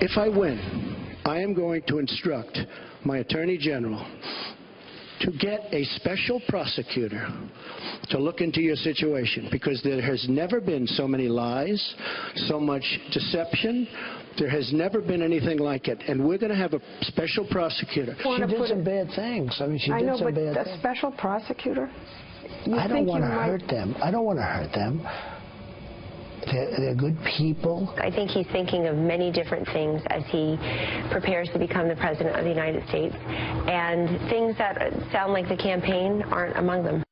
If I win, I am going to instruct my Attorney General to get a special prosecutor to look into your situation, because there has never been so many lies, so much deception. There has never been anything like it, and we're going to have a special prosecutor. She did some bad things. I mean, she did some bad things. A special prosecutor? I don't want to hurt them. I don't want to hurt them. They're good people. I think he's thinking of many different things as he prepares to become the President of the United States, and things that sound like the campaign aren't among them.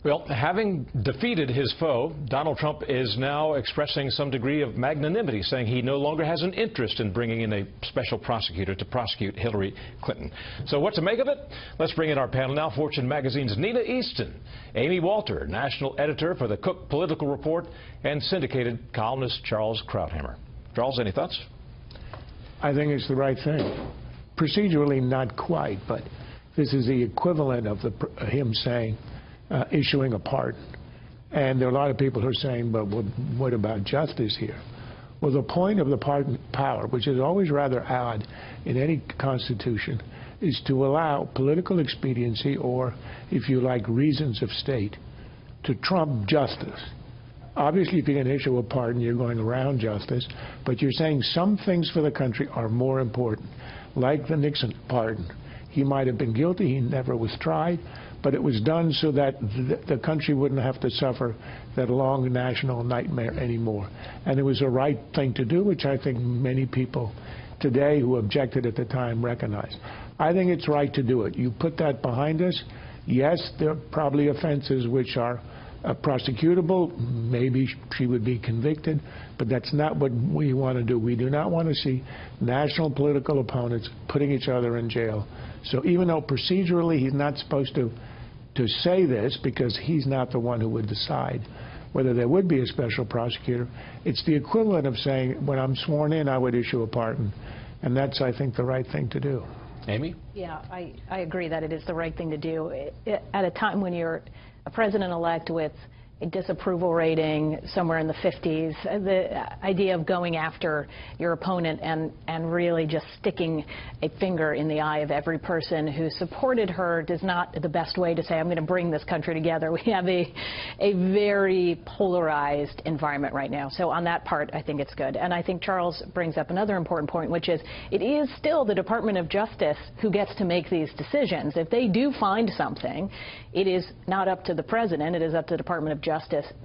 Well, having defeated his foe, Donald Trump is now expressing some degree of magnanimity, saying he no longer has an interest in bringing in a special prosecutor to prosecute Hillary Clinton. So what to make of it? Let's bring in our panel now. Fortune magazine's Nina Easton, Amy Walter, national editor for the Cook Political Report, and syndicated columnist Charles Krauthammer. Charles, any thoughts? I think it's the right thing. Procedurally, not quite, but this is the equivalent of him saying, issuing a pardon. And there are a lot of people who are saying, but what about justice here? Well, the point of the pardon power, which is always rather odd in any constitution, is to allow political expediency, or, if you like, reasons of state, to trump justice. Obviously, if you're going to issue a pardon, you're going around justice, but you're saying some things for the country are more important, like the Nixon pardon. He might have been guilty, he never was tried, but it was done so that the country wouldn't have to suffer that long national nightmare anymore. And it was the right thing to do, which I think many people today who objected at the time recognize. I think it's right to do it. You put that behind us. Yes, there are probably offenses which are prosecutable. Maybe she would be convicted, but that's not what we want to do. We do not want to see national political opponents putting each other in jail. So even though procedurally he's not supposed to say this, because he's not the one who would decide whether there would be a special prosecutor, it's the equivalent of saying, when I'm sworn in, I would issue a pardon. And that's, I think, the right thing to do. Amy? Yeah, I agree that it is the right thing to do. At a time when you're a president-elect with a disapproval rating somewhere in the 50s, the idea of going after your opponent and really just sticking a finger in the eye of every person who supported her is not the best way to say, I'm going to bring this country together. We have a very polarized environment right now. So on that part, I think it's good. And I think Charles brings up another important point, which is it is still the Department of Justice who gets to make these decisions. If they do find something, it is not up to the president. It is up to the Department of Justice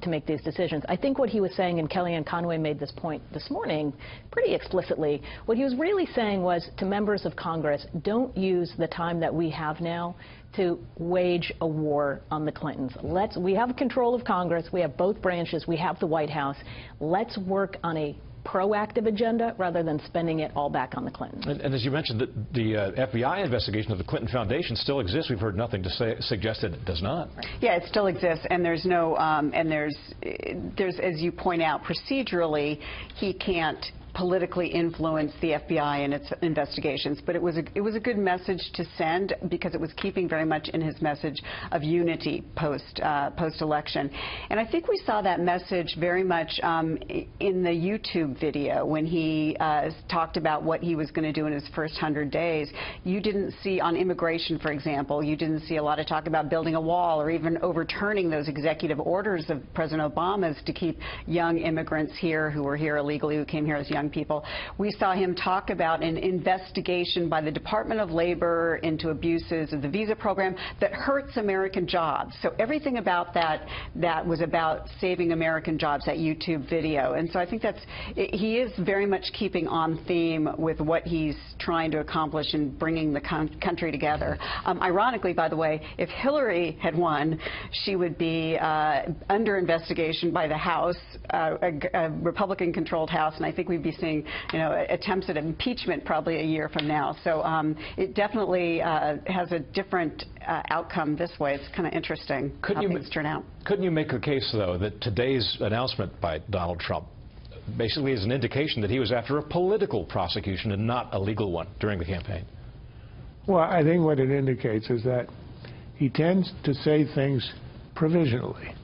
to make these decisions. I think what he was saying, and Kellyanne Conway made this point this morning pretty explicitly, what he was really saying was to members of Congress, don't use the time that we have now to wage a war on the Clintons. We have control of Congress. We have both branches. We have the White House. Let's work on a proactive agenda rather than spending it all back on the Clintons. And as you mentioned, the FBI investigation of the Clinton Foundation still exists. We've heard nothing to suggest that it does not. Yeah, it still exists, and there's no, there's, as you point out, procedurally, he can't politically influence the FBI in its investigations, but it was a good message to send, because it was keeping very much in his message of unity post-election. And I think we saw that message very much in the YouTube video when he talked about what he was going to do in his first 100 days. You didn't see, on immigration, for example, you didn't see a lot of talk about building a wall or even overturning those executive orders of President Obama's to keep young immigrants here who were here illegally, who came here as young people. We saw him talk about an investigation by the Department of Labor into abuses of the visa program that hurts American jobs. So everything about that was about saving American jobs, that YouTube video. And so I think he is very much keeping on theme with what he's trying to accomplish in bringing the country together. Ironically, by the way, if Hillary had won, she would be under investigation by the House, a Republican-controlled House, and I think we'd be seeing, attempts at impeachment probably a year from now. So it definitely has a different outcome this way. It's kind of interesting how things turn out. Couldn't you make a case, though, that today's announcement by Donald Trump basically is an indication that he was after a political prosecution and not a legal one during the campaign? Well, I think what it indicates is that he tends to say things provisionally.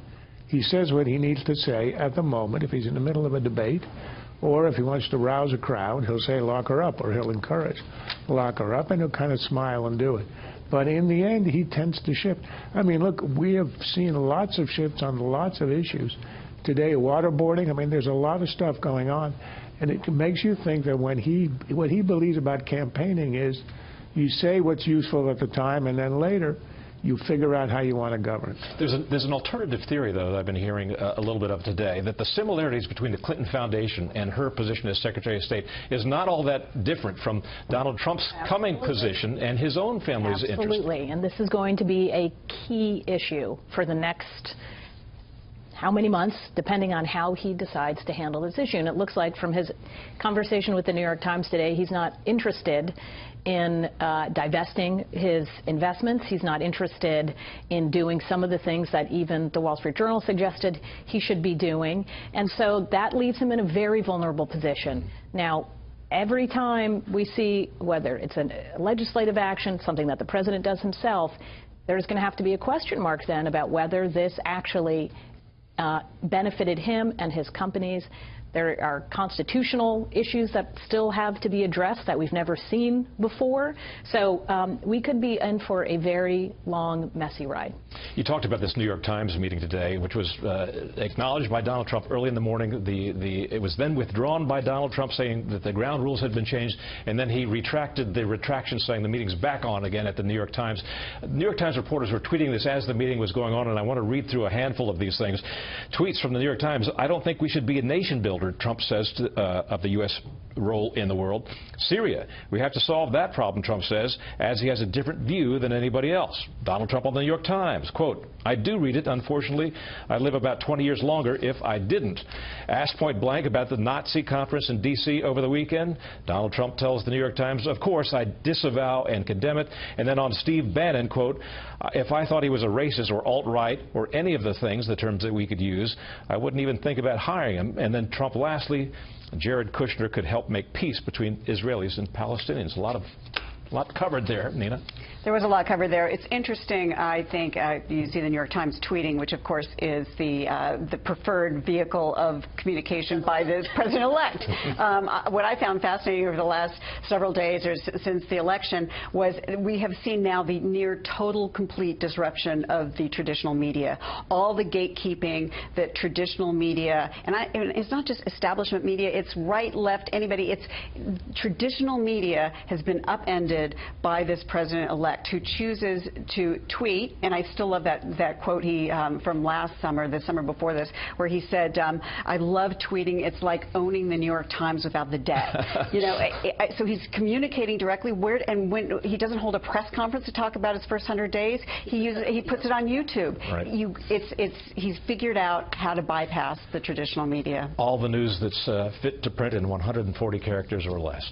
He says what he needs to say at the moment, if he's in the middle of a debate Or if he wants to rouse a crowd, he'll say lock her up, or he'll encourage lock her up, and he'll kind of smile and do it. But in the end, he tends to shift. I mean, look, we have seen lots of shifts on lots of issues. Today, waterboarding, I mean, there's a lot of stuff going on. And it makes you think that what he believes about campaigning is you say what's useful at the time, and then later you figure out how you want to govern. There's an alternative theory, though, that I've been hearing a little bit of today, that the similarities between the Clinton Foundation and her position as Secretary of State is not all that different from Donald Trump's coming position and his own family's interest. Absolutely, and this is going to be a key issue for the next how many months, depending on how he decides to handle this issue. And it looks like from his conversation with the New York Times today, he's not interested in divesting his investments. He's not interested in doing some of the things that even the Wall Street Journal suggested he should be doing. And so that leaves him in a very vulnerable position. Now, every time we see, whether it's a legislative action, something that the president does himself, there's going to have to be a question mark then about whether this actually benefited him and his companies. There are constitutional issues that still have to be addressed that we've never seen before. So we could be in for a very long, messy ride. You talked about this New York Times meeting today, which was acknowledged by Donald Trump early in the morning. It was then withdrawn by Donald Trump, saying that the ground rules had been changed, and then he retracted the retraction, saying the meeting's back on again at the New York Times. New York Times reporters were tweeting this as the meeting was going on, and I want to read through a handful of these things. Tweets from the New York Times: I don't think we should be a nation builder, Trump says of the U.S. role in the world. Syria, we have to solve that problem, Trump says, as he has a different view than anybody else. Donald Trump on the New York Times, quote, I do read it. Unfortunately, I'd live about 20 years longer if I didn't. Asked point blank about the Nazi conference in D.C. over the weekend, Donald Trump tells the New York Times, of course, I disavow and condemn it. And then on Steve Bannon, quote, if I thought he was a racist or alt-right or any of the things, the terms that we could use, I wouldn't even think about hiring him. And then Trump, lastly, Jared Kushner could help make peace between Israelis and Palestinians. A lot covered there, Nina. There was a lot covered there. It's interesting, I think, you see the New York Times tweeting, which of course is the preferred vehicle of communication by the president-elect. What I found fascinating over the last several days or since the election was we have seen now the near total complete disruption of the traditional media. All the gatekeeping that traditional media, and it's not just establishment media, it's right, left, anybody, it's traditional media has been upended by this president-elect who chooses to tweet, and I still love that quote he from last summer, the summer before this, where he said, I love tweeting, it's like owning the New York Times without the debt. You know, so he's communicating directly and when he doesn't hold a press conference to talk about his first 100 days, he puts it on YouTube. Right. He's figured out how to bypass the traditional media. All the news that's fit to print in 140 characters or less.